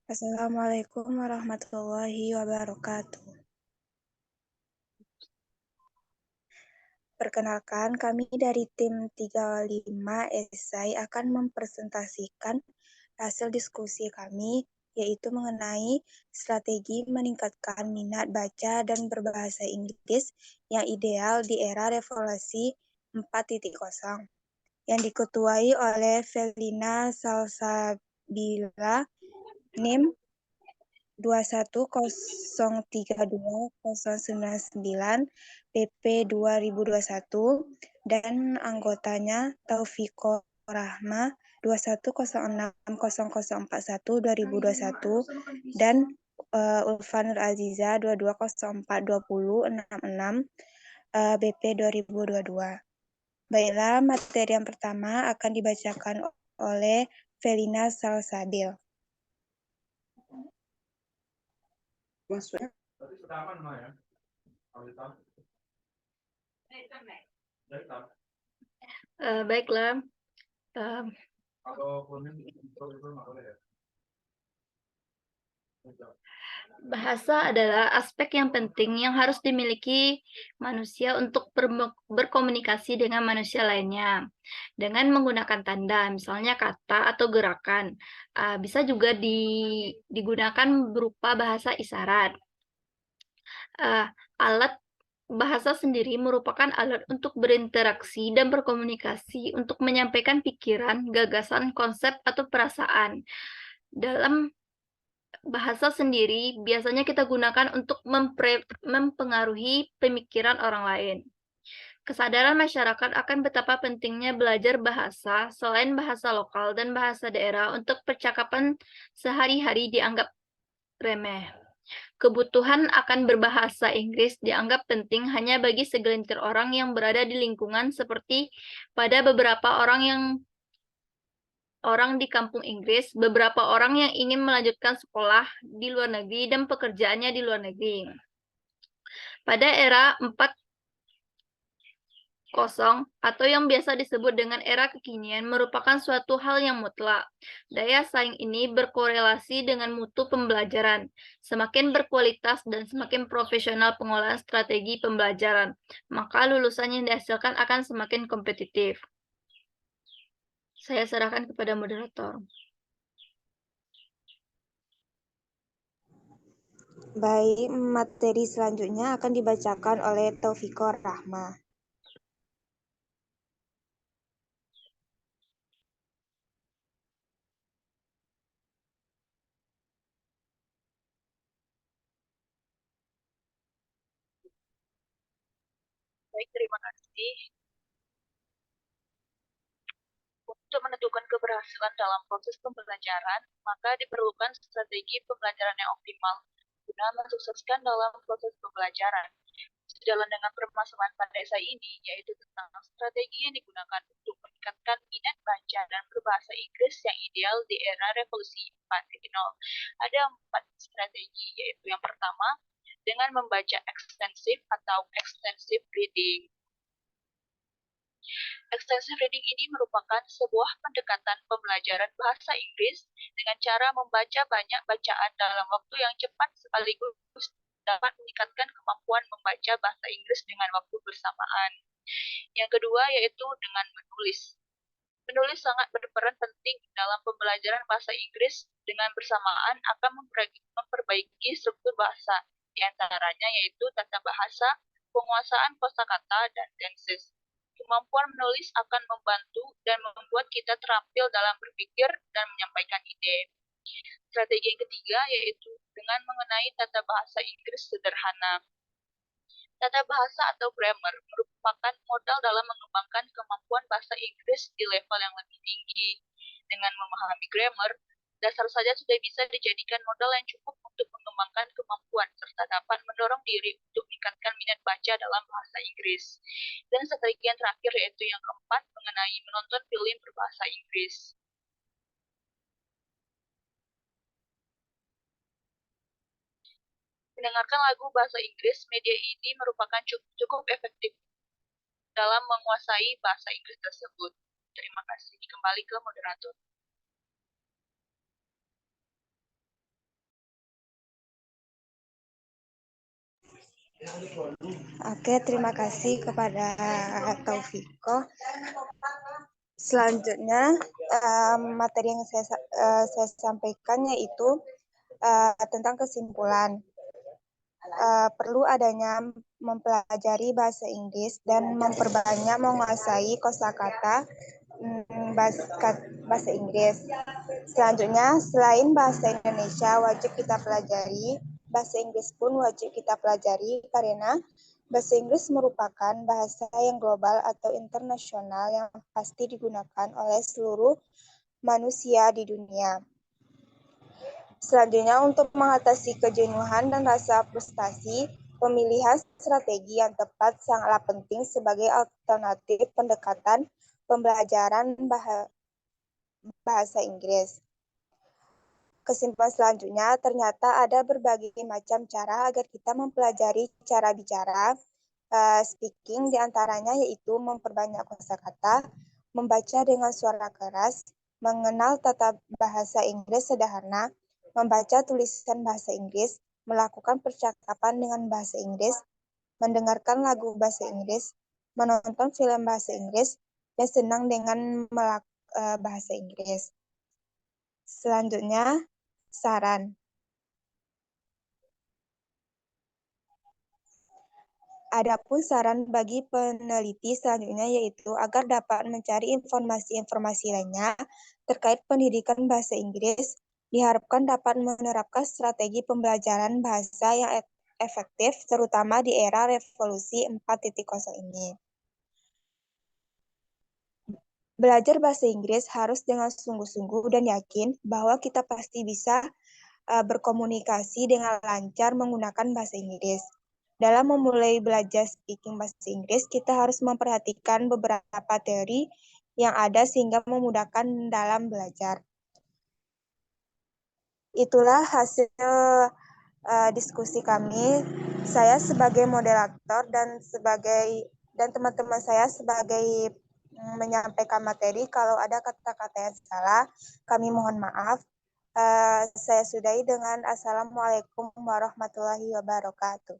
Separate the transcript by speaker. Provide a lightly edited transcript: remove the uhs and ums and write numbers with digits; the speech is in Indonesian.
Speaker 1: Assalamualaikum warahmatullahi wabarakatuh. Perkenalkan, kami dari tim 35 Esai akan mempresentasikan hasil diskusi kami, yaitu mengenai strategi meningkatkan minat baca dan berbahasa Inggris yang ideal di era revolusi 4.0, yang diketuai oleh Felina Salsabila, NIM 2103209 PP 2021 dan anggotanya Taufiko Rahma 2106041 2021 dan Ulfanur Aziza 22042066 BP 2022. Baiklah, materi yang pertama akan dibacakan oleh Felina Salsabil.
Speaker 2: Baiklah, bahasa adalah aspek yang penting yang harus dimiliki manusia untuk berkomunikasi dengan manusia lainnya dengan menggunakan tanda, misalnya kata atau gerakan. Bisa juga digunakan berupa bahasa isyarat. Alat bahasa sendiri merupakan alat untuk berinteraksi dan berkomunikasi untuk menyampaikan pikiran, gagasan, konsep, atau perasaan. Dalam bahasa sendiri biasanya kita gunakan untuk mempengaruhi pemikiran orang lain. Kesadaran masyarakat akan betapa pentingnya belajar bahasa selain bahasa lokal dan bahasa daerah untuk percakapan sehari-hari dianggap remeh. Kebutuhan akan berbahasa Inggris dianggap penting hanya bagi segelintir orang yang berada di lingkungan seperti pada beberapa orang di kampung Inggris, beberapa orang yang ingin melanjutkan sekolah di luar negeri dan pekerjaannya di luar negeri. Pada era 4.0 atau yang biasa disebut dengan era kekinian merupakan suatu hal yang mutlak. Daya saing ini berkorelasi dengan mutu pembelajaran. Semakin berkualitas dan semakin profesional pengolahan strategi pembelajaran, maka lulusan yang dihasilkan akan semakin kompetitif. Saya serahkan kepada moderator.
Speaker 1: Baik, materi selanjutnya akan dibacakan oleh Taufiko Rahma.
Speaker 3: Baik, terima kasih. Untuk menentukan keberhasilan dalam proses pembelajaran, maka diperlukan strategi pembelajaran yang optimal guna mensukseskan dalam proses pembelajaran. Sejalan dengan permasalahan pada esai ini, yaitu tentang strategi yang digunakan untuk meningkatkan minat baca dan berbahasa Inggris yang ideal di era revolusi 4.0. Ada 4 strategi, yaitu yang pertama, dengan membaca extensive atau extensive reading. Extensive reading ini merupakan sebuah pendekatan pembelajaran bahasa Inggris dengan cara membaca banyak bacaan dalam waktu yang cepat sekaligus dapat meningkatkan kemampuan membaca bahasa Inggris dengan waktu bersamaan. Yang kedua yaitu dengan menulis. Menulis sangat berperan penting dalam pembelajaran bahasa Inggris dengan bersamaan akan memperbaiki struktur bahasa, di antaranya yaitu tata bahasa, penguasaan kosakata, dan tenses. Kemampuan menulis akan membantu dan membuat kita terampil dalam berpikir dan menyampaikan ide. Strategi yang ketiga yaitu dengan mengenai tata bahasa Inggris sederhana. Tata bahasa atau grammar merupakan modal dalam mengembangkan kemampuan bahasa Inggris di level yang lebih tinggi. Dengan memahami grammar, dasar saja sudah bisa dijadikan modal yang cukup untuk mengembangkan kemampuan serta dapat mendorong diri untuk meningkatkan minat baca dalam bahasa Inggris. Dan strategi yang terakhir yaitu yang keempat mengenai menonton film berbahasa Inggris. Mendengarkan lagu bahasa Inggris, media ini merupakan cukup efektif dalam menguasai bahasa Inggris tersebut. Terima kasih. Kembali ke moderator.
Speaker 1: Oke, terima kasih kepada Taufiko. Selanjutnya, materi yang saya sampaikan yaitu tentang kesimpulan. Perlu adanya mempelajari bahasa Inggris dan memperbanyak menguasai kosakata bahasa Inggris. Selanjutnya, selain bahasa Indonesia wajib kita pelajari, bahasa Inggris pun wajib kita pelajari karena bahasa Inggris merupakan bahasa yang global atau internasional yang pasti digunakan oleh seluruh manusia di dunia. Selanjutnya, untuk mengatasi kejenuhan dan rasa frustasi, pemilihan strategi yang tepat sangatlah penting sebagai alternatif pendekatan pembelajaran bahasa Inggris. Kesimpulan selanjutnya, ternyata ada berbagai macam cara agar kita mempelajari cara bicara, speaking, diantaranya yaitu memperbanyak kosakata, membaca dengan suara keras, mengenal tata bahasa Inggris sederhana, membaca tulisan bahasa Inggris, melakukan percakapan dengan bahasa Inggris, mendengarkan lagu bahasa Inggris, menonton film bahasa Inggris, dan senang dengan bahasa Inggris. Selanjutnya, saran. Adapun saran bagi peneliti selanjutnya yaitu agar dapat mencari informasi-informasi lainnya terkait pendidikan bahasa Inggris, diharapkan dapat menerapkan strategi pembelajaran bahasa yang efektif, terutama di era revolusi 4.0 ini. Belajar bahasa Inggris harus dengan sungguh-sungguh dan yakin bahwa kita pasti bisa berkomunikasi dengan lancar menggunakan bahasa Inggris. Dalam memulai belajar speaking bahasa Inggris, kita harus memperhatikan beberapa teori yang ada sehingga memudahkan dalam belajar. Itulah hasil diskusi kami. Saya sebagai moderator dan teman-teman saya sebagai menyampaikan materi. Kalau ada kata-kata yang salah, kami mohon maaf. Saya sudahi dengan Assalamualaikum warahmatullahi wabarakatuh.